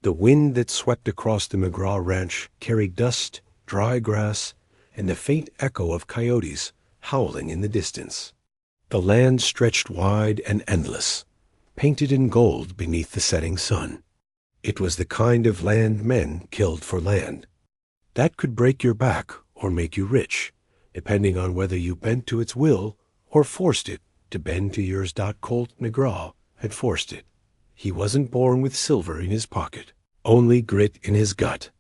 The wind that swept across the McGraw ranch carried dust, dry grass, and the faint echo of coyotes howling in the distance. The land stretched wide and endless, painted in gold beneath the setting sun. It was the kind of land men killed for land. That could break your back or make you rich, depending on whether you bent to its will or forced it to bend to yours. Colt McGraw had forced it. He wasn't born with silver in his pocket, only grit in his gut.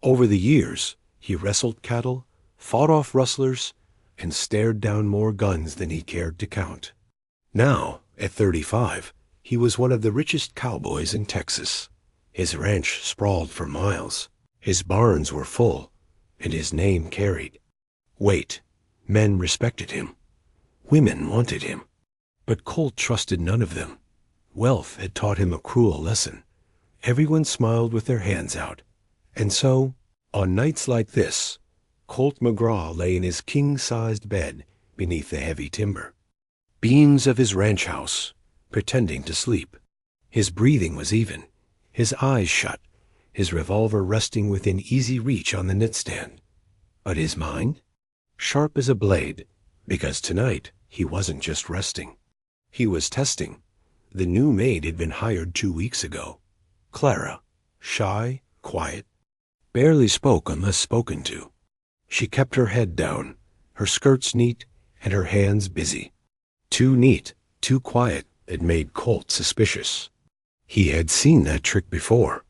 Over the years, he wrestled cattle, fought off rustlers, and stared down more guns than he cared to count. Now, at 35, he was one of the richest cowboys in Texas. His ranch sprawled for miles. His barns were full, and his name carried weight. Men respected him. Women wanted him. But Colt trusted none of them. Wealth had taught him a cruel lesson. Everyone smiled with their hands out. And so, on nights like this, Colt McGraw lay in his king-sized bed beneath the heavy timber, beams of his ranch house, pretending to sleep. His breathing was even, his eyes shut, his revolver resting within easy reach on the nightstand. But his mind? Sharp as a blade, because tonight he wasn't just resting. He was testing. The new maid had been hired 2 weeks ago. Clara, shy, quiet, barely spoke unless spoken to. She kept her head down, her skirts neat, and her hands busy. Too neat, too quiet, it made Colt suspicious. He had seen that trick before.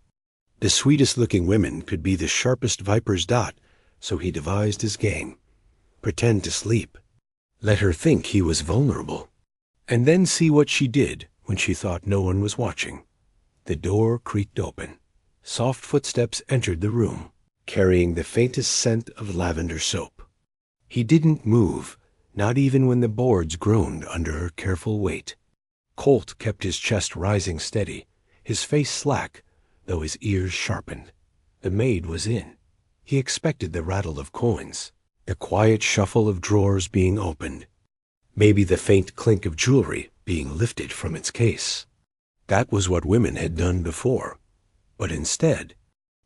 The sweetest-looking women could be the sharpest viper's dot, so he devised his game. Pretend to sleep. Let her think he was vulnerable. And then see what she did when she thought no one was watching. The door creaked open. Soft footsteps entered the room, carrying the faintest scent of lavender soap. He didn't move, not even when the boards groaned under her careful weight. Colt kept his chest rising steady, his face slack, though his ears sharpened. The maid was in. He expected the rattle of coins, the quiet shuffle of drawers being opened, maybe the faint clink of jewelry being lifted from its case. That was what women had done before. But instead,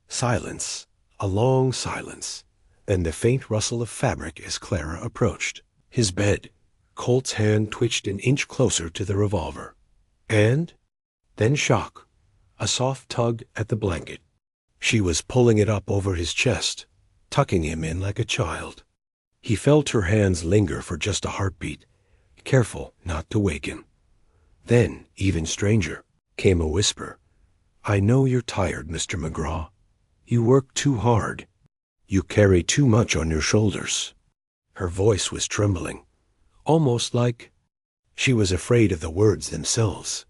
silence, a long silence, then the faint rustle of fabric as Clara approached. His bed. Colt's hand twitched an inch closer to the revolver. And then shock, a soft tug at the blanket. She was pulling it up over his chest, tucking him in like a child. He felt her hands linger for just a heartbeat, careful not to wake him. Then, even stranger, came a whisper. "I know you're tired, Mr. McGraw. You work too hard. You carry too much on your shoulders." Her voice was trembling, almost like she was afraid of the words themselves.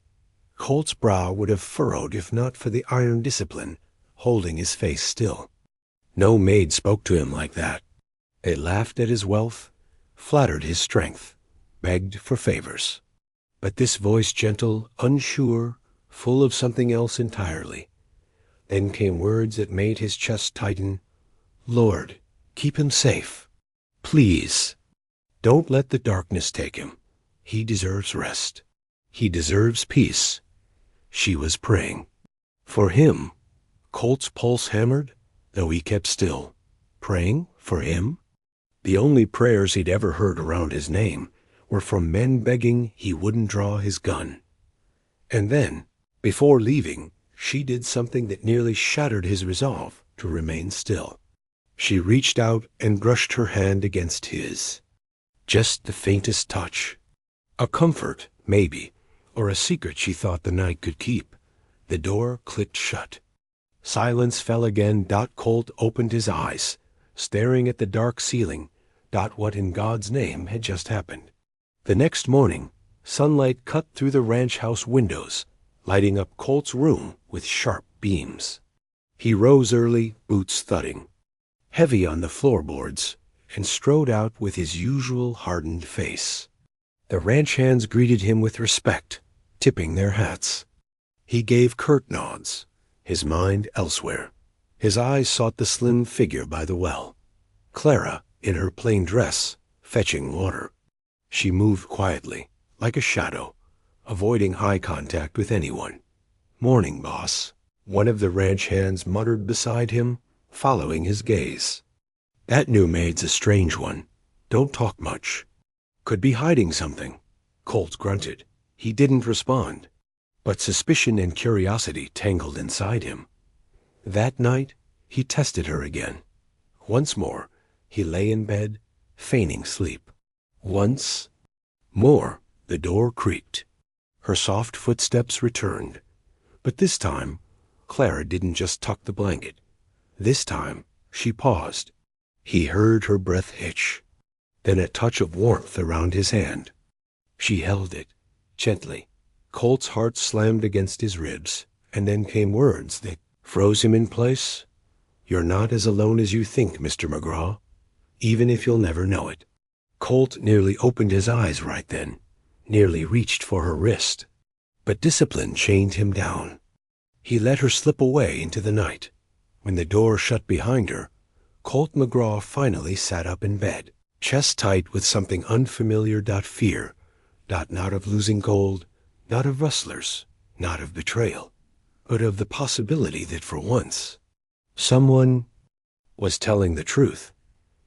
Colt's brow would have furrowed if not for the iron discipline holding his face still. No maid spoke to him like that. They laughed at his wealth, flattered his strength, begged for favors. But this voice, gentle, unsure, full of something else entirely. Then came words that made his chest tighten. "Lord, keep him safe. Please. Don't let the darkness take him. He deserves rest. He deserves peace." She was praying. For him. Colt's pulse hammered, though he kept still. Praying for him? The only prayers he'd ever heard around his name were from men begging he wouldn't draw his gun. And then, before leaving, she did something that nearly shattered his resolve to remain still. She reached out and brushed her hand against his. Just the faintest touch. A comfort, maybe, or a secret she thought the night could keep. The door clicked shut. Silence fell again. Colt opened his eyes, staring at the dark ceiling. What in God's name had just happened? The next morning, sunlight cut through the ranch house windows, lighting up Colt's room with sharp beams. He rose early, boots thudding, heavy on the floorboards, and strode out with his usual hardened face. The ranch hands greeted him with respect, tipping their hats. He gave curt nods, his mind elsewhere. His eyes sought the slim figure by the well. Clara, in her plain dress, fetching water. She moved quietly, like a shadow, avoiding eye contact with anyone. "Morning, boss." One of the ranch hands muttered beside him, following his gaze. That new maid's a strange one. Don't talk much. Could be hiding something. Colt grunted. He didn't respond, but suspicion and curiosity tangled inside him. That night, he tested her again. Once more, he lay in bed, feigning sleep. Once more, the door creaked. Her soft footsteps returned. But this time, Clara didn't just tuck the blanket. This time, she paused. He heard her breath hitch, then a touch of warmth around his hand. She held it, gently. Colt's heart slammed against his ribs, and then came words that froze him in place. "You're not as alone as you think, Mr. McGraw, even if you'll never know it." Colt nearly opened his eyes right then, nearly reached for her wrist. But discipline chained him down. He let her slip away into the night. When the door shut behind her, Colt McGraw finally sat up in bed, chest tight with something unfamiliar. Fear, not of losing gold, not of rustlers, not of betrayal, but of the possibility that for once, someone was telling the truth,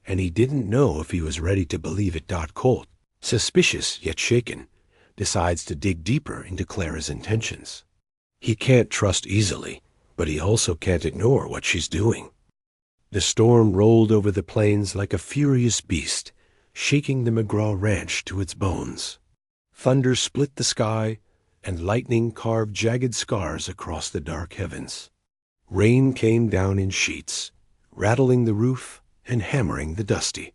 and he didn't know if he was ready to believe it. Colt, suspicious yet shaken, decides to dig deeper into Clara's intentions. He can't trust easily, but he also can't ignore what she's doing. The storm rolled over the plains like a furious beast, shaking the McGraw ranch to its bones. Thunder split the sky, and lightning carved jagged scars across the dark heavens. Rain came down in sheets, rattling the roof and hammering the dusty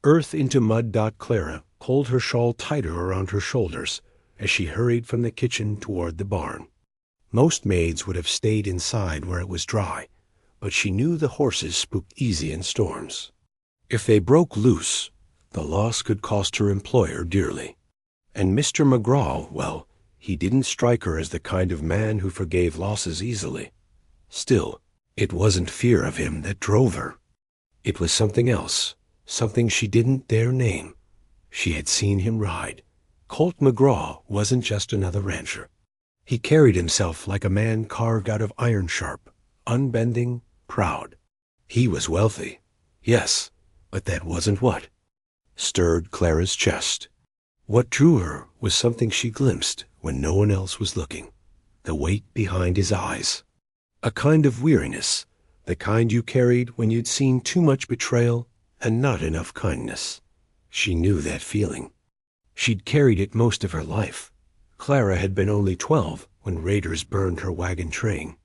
earth into mud. Clara pulled her shawl tighter around her shoulders as she hurried from the kitchen toward the barn. Most maids would have stayed inside where it was dry, but she knew the horses spooked easy in storms. If they broke loose, the loss could cost her employer dearly. And Mr. McGraw, well, he didn't strike her as the kind of man who forgave losses easily. Still, it wasn't fear of him that drove her. It was something else, something she didn't dare name. She had seen him ride. Colt McGraw wasn't just another rancher. He carried himself like a man carved out of iron sharp, unbending, proud. He was wealthy, yes, but that wasn't what stirred Clara's chest. What drew her was something she glimpsed when no one else was looking, the weight behind his eyes. A kind of weariness, the kind you carried when you'd seen too much betrayal and not enough kindness. She knew that feeling. She'd carried it most of her life. Clara had been only 12 when raiders burned her wagon train.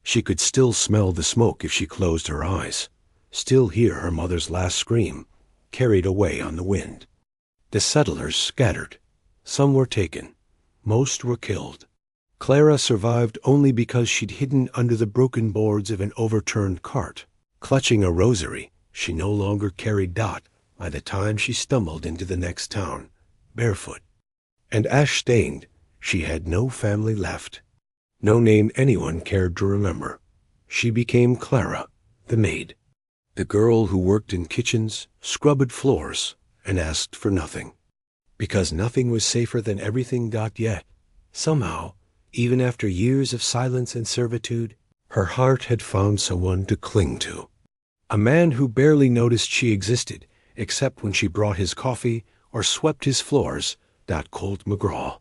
She could still smell the smoke if she closed her eyes, still hear her mother's last scream, carried away on the wind. The settlers scattered. Some were taken. Most were killed. Clara survived only because she'd hidden under the broken boards of an overturned cart. Clutching a rosary, she no longer carried Dot by the time she stumbled into the next town, barefoot. And ash-stained, she had no family left. No name anyone cared to remember. She became Clara, the maid. The girl who worked in kitchens, scrubbed floors, and asked for nothing. Because nothing was safer than everything. Yet, somehow, even after years of silence and servitude, her heart had found someone to cling to. A man who barely noticed she existed, except when she brought his coffee or swept his floors. Colt McGraw.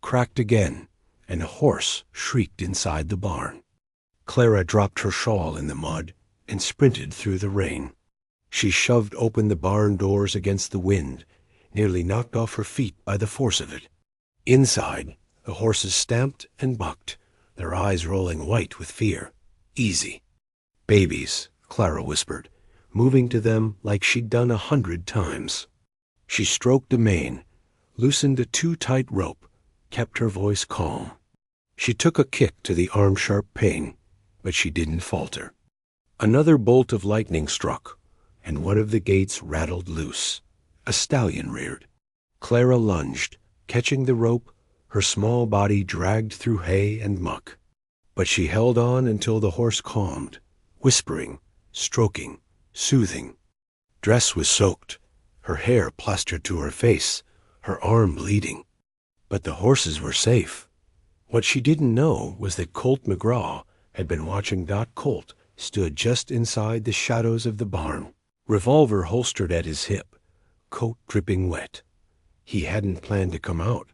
Cracked again, and a horse shrieked inside the barn. Clara dropped her shawl in the mud and sprinted through the rain. She shoved open the barn doors against the wind, nearly knocked off her feet by the force of it. Inside, the horses stamped and bucked, their eyes rolling white with fear. Easy. Babies, Clara whispered, moving to them like she'd done 100 times. She stroked the mane, loosened a too-tight rope, kept her voice calm. She took a kick to the arm-sharp pain, but she didn't falter. Another bolt of lightning struck, and one of the gates rattled loose. A stallion reared. Clara lunged, catching the rope, her small body dragged through hay and muck. But she held on until the horse calmed, whispering, stroking, soothing. Dress was soaked, her hair plastered to her face, her arm bleeding. But the horses were safe. What she didn't know was that Colt McGraw had been watching. Colt stood just inside the shadows of the barn, revolver holstered at his hip, coat dripping wet. He hadn't planned to come out.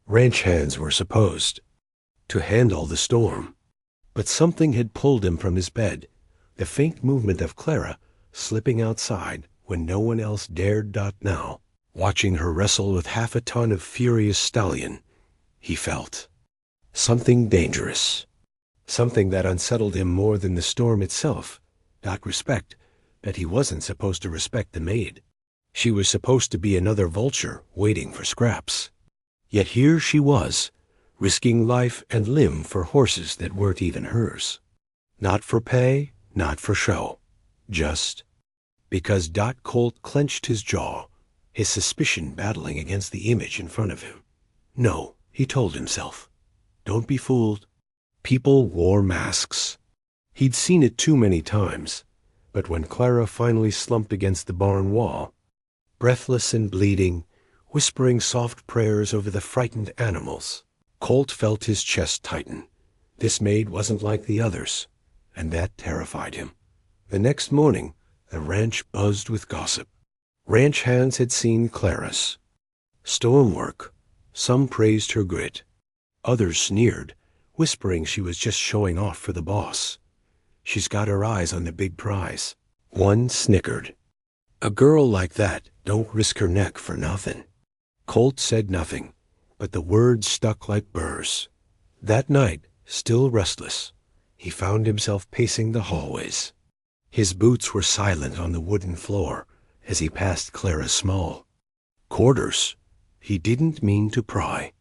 Ranch hands were supposed to handle the storm. But something had pulled him from his bed, the faint movement of Clara slipping outside when no one else dared. Now, watching her wrestle with half a ton of furious stallion, he felt something dangerous, something that unsettled him more than the storm itself. Respect that he wasn't supposed to respect the maid. She was supposed to be another vulture waiting for scraps. Yet here she was, risking life and limb for horses that weren't even hers. Not for pay, not for show. Just because. Colt clenched his jaw, his suspicion battling against the image in front of him. No, he told himself. Don't be fooled. People wore masks. He'd seen it too many times. But when Clara finally slumped against the barn wall, breathless and bleeding, whispering soft prayers over the frightened animals, Colt felt his chest tighten. This maid wasn't like the others, and that terrified him. The next morning, the ranch buzzed with gossip. Ranch hands had seen Clara's storm work. Some praised her grit. Others sneered, whispering she was just showing off for the boss. She's got her eyes on the big prize. One snickered. A girl like that don't risk her neck for nothing. Colt said nothing, but the words stuck like burrs. That night, still restless, he found himself pacing the hallways. His boots were silent on the wooden floor as he passed Clara's small quarters. He didn't mean to pry.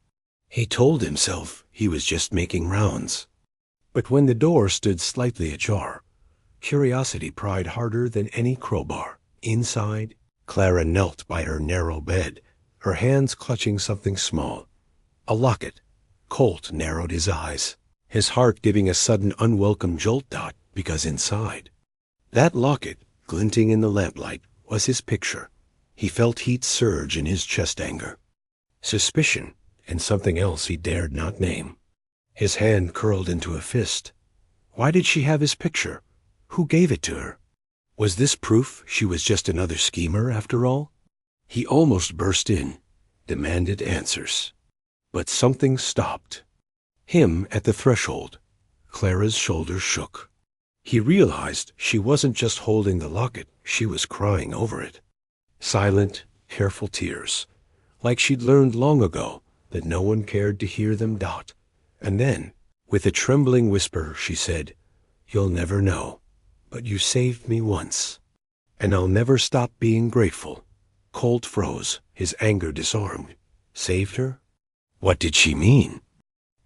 He told himself he was just making rounds. But when the door stood slightly ajar, curiosity pried harder than any crowbar. Inside, Clara knelt by her narrow bed, her hands clutching something small. A locket. Colt narrowed his eyes, his heart giving a sudden unwelcome jolt. Because inside that locket, glinting in the lamplight, was his picture. He felt heat surge in his chest. Anger, suspicion, and something else he dared not name. His hand curled into a fist. Why did she have his picture? Who gave it to her? Was this proof she was just another schemer after all? He almost burst in, demanded answers. But something stopped him at the threshold. Clara's shoulders shook. He realized she wasn't just holding the locket, she was crying over it. Silent, careful tears, like she'd learned long ago that no one cared to hear them. And then, with a trembling whisper, she said, "You'll never know, but you saved me once, and I'll never stop being grateful." Colt froze, his anger disarmed. Saved her? What did she mean?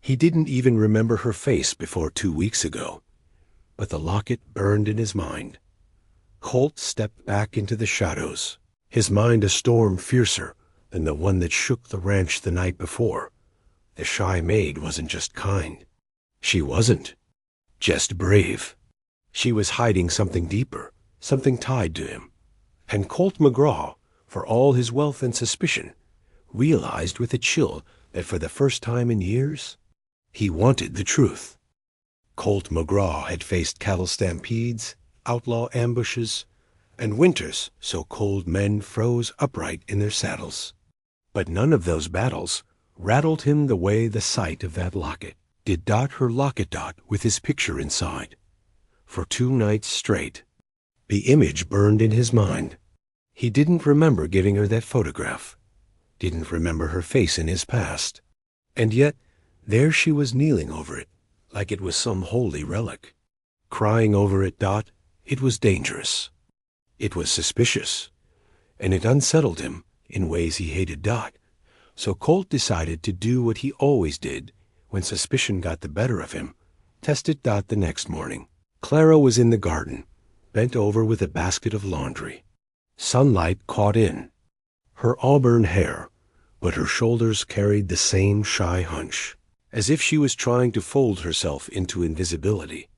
He didn't even remember her face before 2 weeks ago. But the locket burned in his mind. Colt stepped back into the shadows, his mind a storm fiercer than the one that shook the ranch the night before. The shy maid wasn't just kind. She wasn't just brave. She was hiding something deeper, something tied to him. And Colt McGraw, for all his wealth and suspicion, realized with a chill that for the first time in years, he wanted the truth. Colt McGraw had faced cattle stampedes, outlaw ambushes, and winters so cold men froze upright in their saddles. But none of those battles rattled him the way the sight of that locket did. Her locket with his picture inside. For 2 nights straight, the image burned in his mind. He didn't remember giving her that photograph, didn't remember her face in his past. And yet, there she was kneeling over it, like it was some holy relic. Crying over it. It was dangerous. It was suspicious. And it unsettled him in ways he hated. So Colt decided to do what he always did when suspicion got the better of him. Test it. The next morning, Clara was in the garden, bent over with a basket of laundry. Sunlight caught in her auburn hair, but her shoulders carried the same shy hunch, as if she was trying to fold herself into invisibility.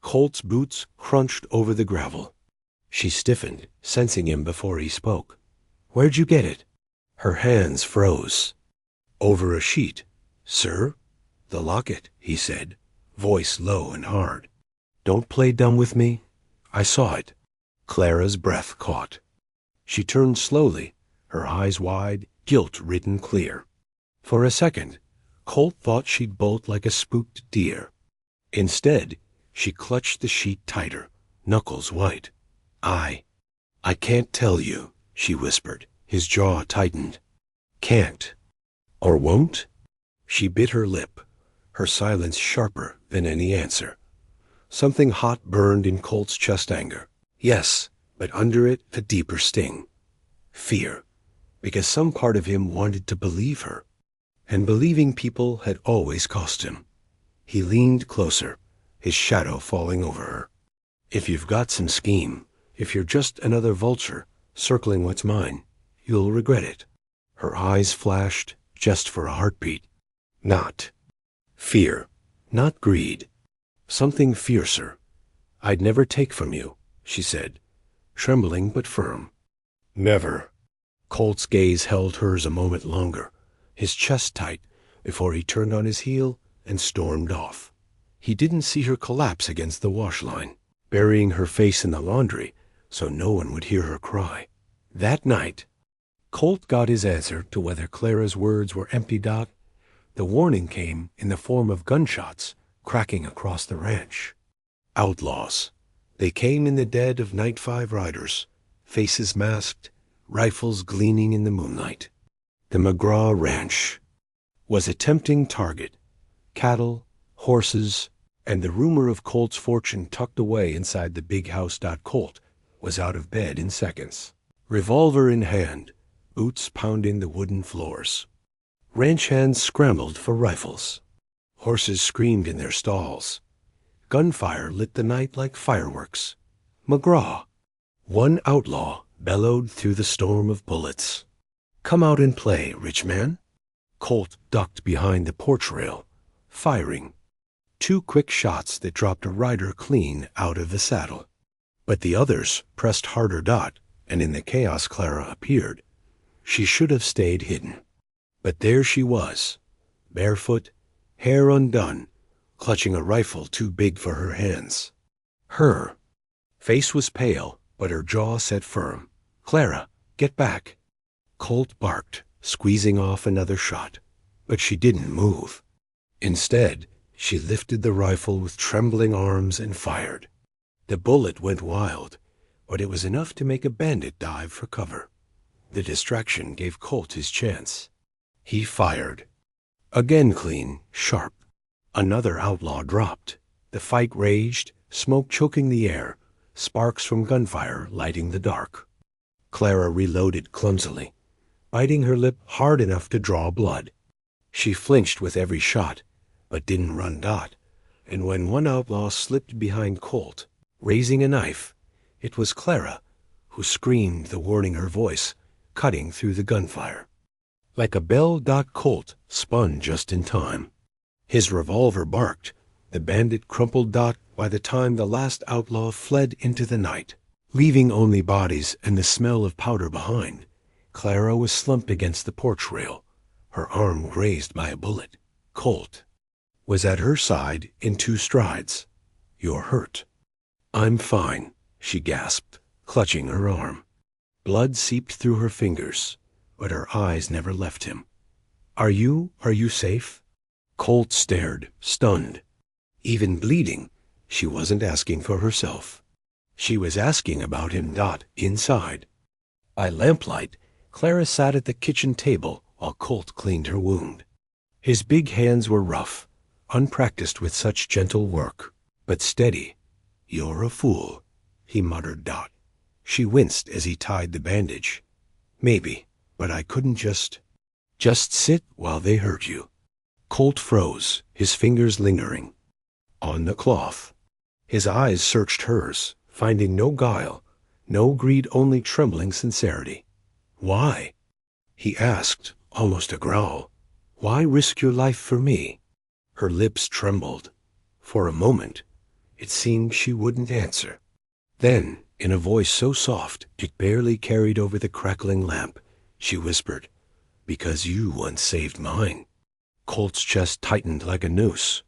Colt's boots crunched over the gravel. She stiffened, sensing him before he spoke. "Where'd you get it?" Her hands froze. "Over a sheet, sir." "The locket," he said, voice low and hard. "Don't play dumb with me. I saw it." Clara's breath caught. She turned slowly, her eyes wide, guilt written clear. For a second, Colt thought she'd bolt like a spooked deer. Instead, she clutched the sheet tighter, knuckles white. I can't tell you," she whispered. His jaw tightened. "Can't. Or won't?" She bit her lip, her silence sharper than any answer. Something hot burned in Colt's chest. Anger. Yes, but under it a deeper sting. Fear, because some part of him wanted to believe her. And believing people had always cost him. He leaned closer, his shadow falling over her. "If you've got some scheme, if you're just another vulture circling what's mine, you'll regret it." Her eyes flashed just for a heartbeat. Not fear, not greed. Something fiercer. "I'd never take from you," she said, trembling but firm. "Never." Colt's gaze held hers a moment longer, his chest tight, before he turned on his heel and stormed off. He didn't see her collapse against the wash line, burying her face in the laundry so no one would hear her cry. That night, Colt got his answer to whether Clara's words were empty. The warning came in the form of gunshots cracking across the ranch. Outlaws. They came in the dead of night, 5 riders, faces masked, rifles gleaming in the moonlight. The McGraw Ranch was a tempting target. Cattle, horses, and the rumor of Colt's fortune tucked away inside the big house. Colt was out of bed in seconds, revolver in hand, boots pounding the wooden floors. Ranch hands scrambled for rifles. Horses screamed in their stalls. Gunfire lit the night like fireworks. McGraw, one outlaw, bellowed through the storm of bullets. "Come out and play, rich man." Colt ducked behind the porch rail, firing. 2 quick shots that dropped a rider clean out of the saddle. But the others pressed harder. And in the chaos Clara appeared. She should have stayed hidden. But there she was, barefoot, hair undone, clutching a rifle too big for her hands. Her face was pale, but her jaw set firm. "Clara, get back." Colt barked, squeezing off another shot. But she didn't move. Instead, she lifted the rifle with trembling arms and fired. The bullet went wild, but it was enough to make a bandit dive for cover. The distraction gave Colt his chance. He fired. Again clean, sharp. Another outlaw dropped. The fight raged, smoke choking the air, sparks from gunfire lighting the dark. Clara reloaded clumsily, biting her lip hard enough to draw blood. She flinched with every shot, but didn't run. And when one outlaw slipped behind Colt, raising a knife, it was Clara who screamed the warning, her voice cutting through the gunfire. Like a bell. Colt spun just in time. His revolver barked. The bandit crumpled. By the time the last outlaw fled into the night, leaving only bodies and the smell of powder behind, Clara was slumped against the porch rail, her arm grazed by a bullet. Colt was at her side in 2 strides. "You're hurt." "I'm fine," she gasped, clutching her arm. Blood seeped through her fingers, but her eyes never left him. Are you safe?" Colt stared, stunned. Even bleeding, she wasn't asking for herself. She was asking about him. Inside. By lamplight, Clara sat at the kitchen table while Colt cleaned her wound. His big hands were rough, unpracticed with such gentle work, but steady. "You're a fool," he muttered. She winced as he tied the bandage. "Maybe, but I couldn't just sit while they hurt you." Colt froze, his fingers lingering on the cloth. His eyes searched hers, finding no guile, no greed, only trembling sincerity. "Why?" he asked, almost a growl. "Why risk your life for me?" Her lips trembled. For a moment, it seemed she wouldn't answer. Then, in a voice so soft it barely carried over the crackling lamp, she whispered, "Because you once saved mine." Colt's chest tightened like a noose.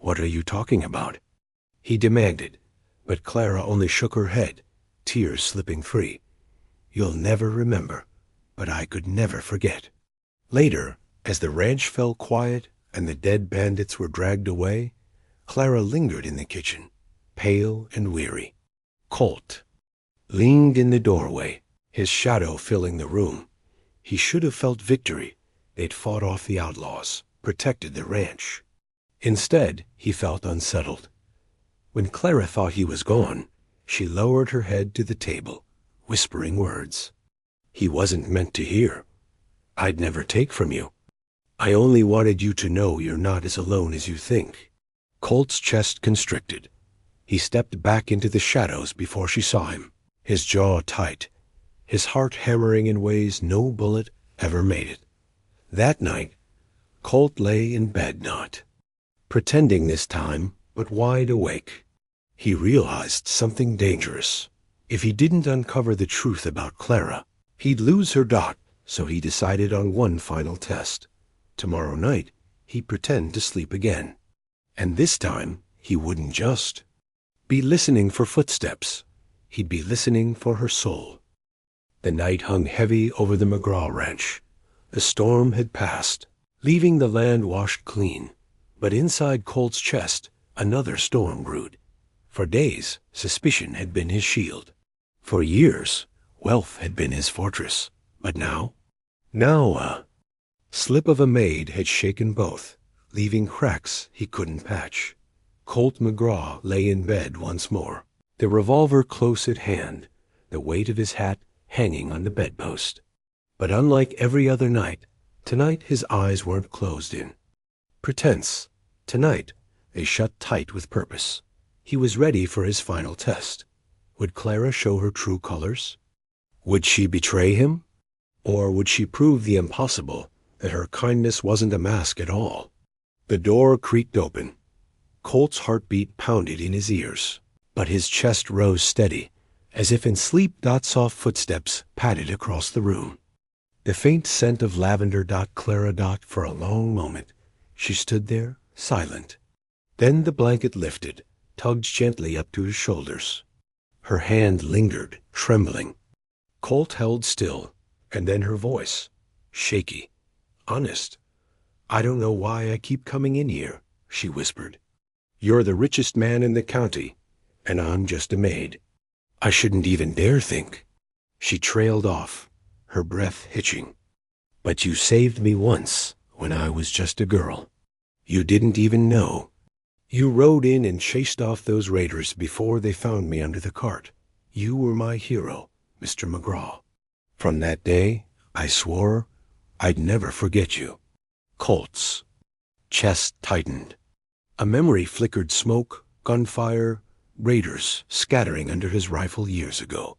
"What are you talking about?" he demanded, but Clara only shook her head, tears slipping free. "You'll never remember, but I could never forget." Later, as the ranch fell quiet and the dead bandits were dragged away, Clara lingered in the kitchen, pale and weary. Colt leaned in the doorway, his shadow filling the room. He should have felt victory. They'd fought off the outlaws, protected the ranch. Instead, he felt unsettled. When Clara thought he was gone, she lowered her head to the table, whispering words. "He wasn't meant to hear. I'd never take from you. I only wanted you to know you're not as alone as you think." Colt's chest constricted. He stepped back into the shadows before she saw him, his jaw tight, his heart hammering in ways no bullet ever made it. That night, Colt lay in bed not pretending this time, but wide awake. He realized something dangerous. If he didn't uncover the truth about Clara, he'd lose her dot, so he decided on one final test. Tomorrow night, he'd pretend to sleep again. And this time, he wouldn't just be listening for footsteps. He'd be listening for her soul. The night hung heavy over the McGraw ranch. The storm had passed, leaving the land washed clean. But inside Colt's chest, another storm brewed. For days, suspicion had been his shield. For years, wealth had been his fortress. But now a slip of a Maid had shaken both, leaving cracks he couldn't patch. Colt McGraw lay in bed once more, the revolver close at hand, the weight of his hat hanging on the bedpost. But unlike every other night, tonight his eyes weren't closed in pretense. Tonight, they shut tight with purpose. He was ready for his final test. Would Clara show her true colors? Would she betray him? Or would she prove the impossible, that her kindness wasn't a mask at all? The door creaked open. Colt's heartbeat pounded in his ears, but his chest rose steady, as if in sleep. Soft footsteps padded across the room. The faint scent of lavender. Clara. For a long moment, she stood there, silent. Then the blanket lifted, tugged gently up to his shoulders. Her hand lingered, trembling. Colt held still, and then her voice, shaky, honest. "I don't know why I keep coming in here," she whispered. "You're the richest man in the county, and I'm just a maid. I shouldn't even dare think." She trailed off, her breath hitching. "But you saved me once, when I was just a girl. You didn't even know. You rode in and chased off those raiders before they found me under the cart. You were my hero, Mr. McGraw. From that day, I swore I'd never forget you." Colt's chest tightened. A memory flickered. Smoke, gunfire, raiders scattering under his rifle years ago.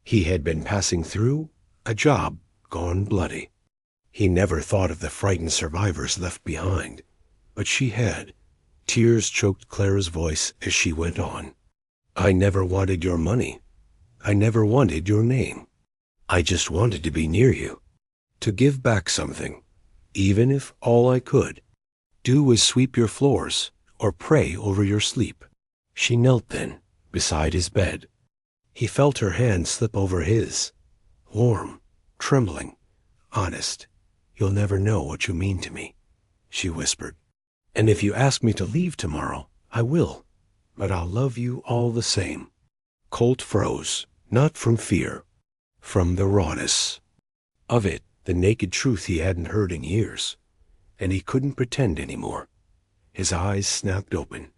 He had been passing through, a job gone bloody. He never thought of the frightened survivors left behind, but she had. Tears choked Clara's voice as she went on. "I never wanted your money. I never wanted your name. I just wanted to be near you, to give back something, even if all I could do was sweep your floors or pray over your sleep." She knelt then, beside his bed. He felt her hand slip over his, warm, trembling, honest. "You'll never know what you mean to me," she whispered. "And if you ask me to leave tomorrow, I will, but I'll love you all the same." Colt froze, not from fear, from the rawness of it, the naked truth he hadn't heard in years. And he couldn't pretend anymore. His eyes snapped open.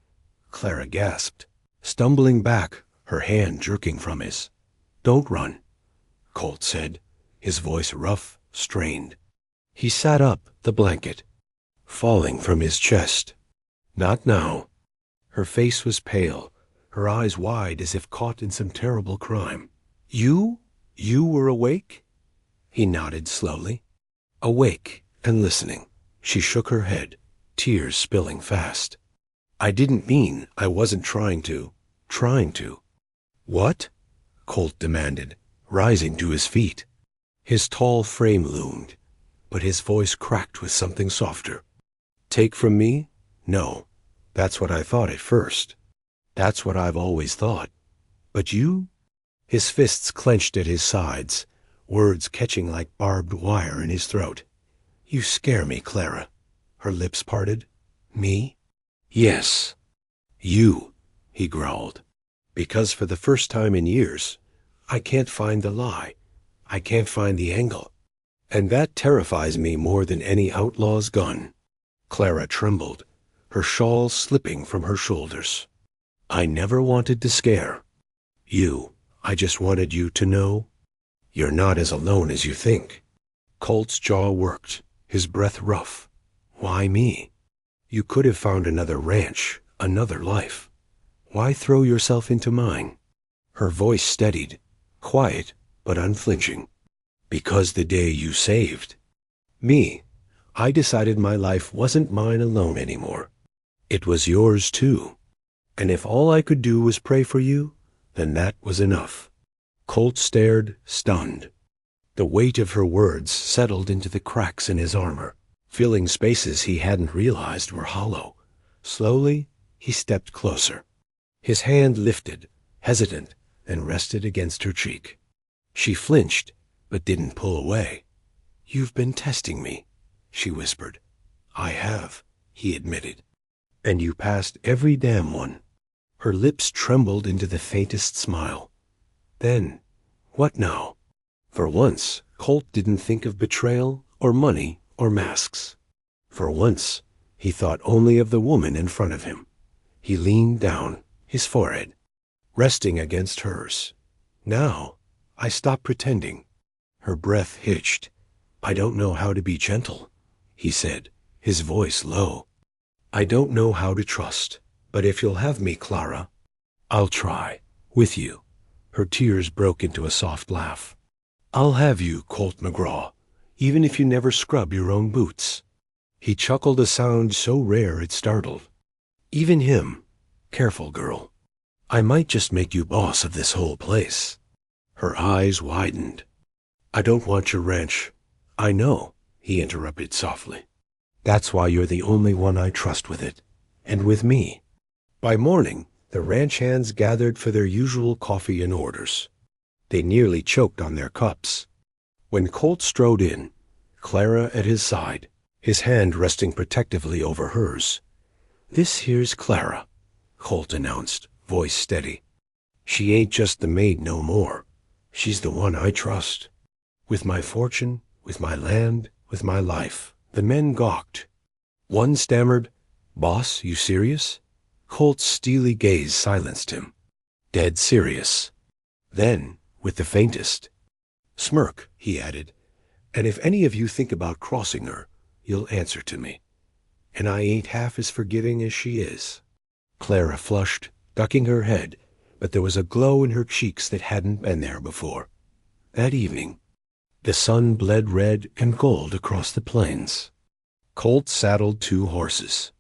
Clara gasped, stumbling back, her hand jerking from his. "Don't run," Colt said, his voice rough, strained. He sat up, the blanket falling from his chest. "Not now." Her face was pale, her eyes wide as if caught in some terrible crime. You were awake?" He nodded slowly. "Awake and listening." She shook her head, tears spilling fast. "I didn't mean I wasn't trying to. "What?" Colt demanded, rising to his feet. His tall frame loomed, but his voice cracked with something softer. "Take from me? No. That's what I thought at first. That's what I've always thought. But you? His fists clenched at his sides, words catching like barbed wire in his throat. You scare me, Clara. Her lips parted. Me? Yes. You, he growled. Because for the first time in years, I can't find the lie. I can't find the angle. And that terrifies me more than any outlaw's gun. Clara trembled, her shawl slipping from her shoulders. I never wanted to scare you. I just wanted you to know you're not as alone as you think. Colt's jaw worked, his breath rough. Why me? You could have found another ranch, another life. Why throw yourself into mine? Her voice steadied, quiet but unflinching. Because the day you saved me, I decided my life wasn't mine alone anymore. It was yours too. And if all I could do was pray for you, then that was enough. Colt stared, stunned. The weight of her words settled into the cracks in his armor, filling spaces he hadn't realized were hollow. Slowly, he stepped closer. His hand lifted, hesitant, and rested against her cheek. She flinched, but didn't pull away. You've been testing me, she whispered. I have, he admitted. And you passed every damn one. Her lips trembled into the faintest smile. Then, what now? For once, Colt didn't think of betrayal or money or masks. For once, he thought only of the woman in front of him. He leaned down, his forehead resting against hers. Now, I stopped pretending. Her breath hitched. I don't know how to be gentle, he said, his voice low. I don't know how to trust, but if you'll have me, Clara, I'll try, with you. Her tears broke into a soft laugh. I'll have you, Colt McGraw, even if you never scrub your own boots. He chuckled a sound so rare it startled even him. Careful, girl. I might just make you boss of this whole place. Her eyes widened. I don't want your ranch. I know, he interrupted softly. That's why you're the only one I trust with it, and with me. By morning, the ranch hands gathered for their usual coffee and orders. They nearly choked on their cups. When Colt strode in, Clara at his side, his hand resting protectively over hers. This here's Clara, Colt announced, voice steady. She ain't just the maid no more. She's the one I trust. With my fortune, with my land, with my life. The men gawked. One stammered, Boss, you serious? Colt's steely gaze silenced him. Dead serious. Then, with the faintest smirk, he added, and if any of you think about crossing her, you'll answer to me. And I ain't half as forgiving as she is. Clara flushed, ducking her head, but there was a glow in her cheeks that hadn't been there before. That evening, the sun bled red and gold across the plains. Colt saddled 2 horses.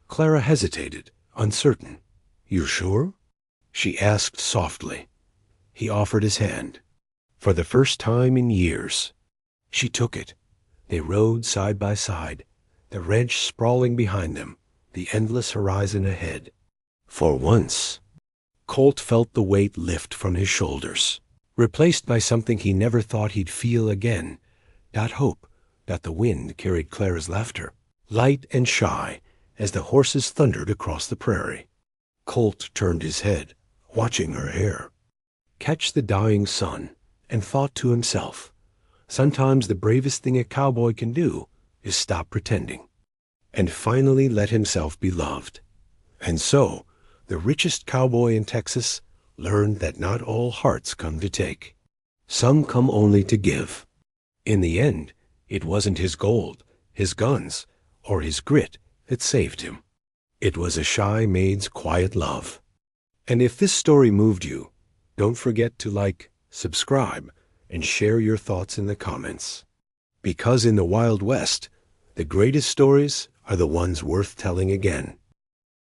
Clara hesitated, uncertain. You sure? She asked softly. He offered his hand. For the first time in years. She took it. They rode side by side, the ranch sprawling behind them, the endless horizon ahead. For once, Colt felt the weight lift from his shoulders, replaced by something he never thought he'd feel again, that hope that the wind carried Clara's laughter, light and shy, as the horses thundered across the prairie. Colt turned his head, watching her hair, catch the dying sun, and thought to himself, sometimes the bravest thing a cowboy can do is stop pretending, and finally let himself be loved. And so, the richest cowboy in Texas learned that not all hearts come to take. Some come only to give. In the end, it wasn't his gold, his guns, or his grit that saved him. It was a shy maid's quiet love. And if this story moved you, don't forget to like, subscribe, and share your thoughts in the comments. Because in the Wild West, the greatest stories are the ones worth telling again.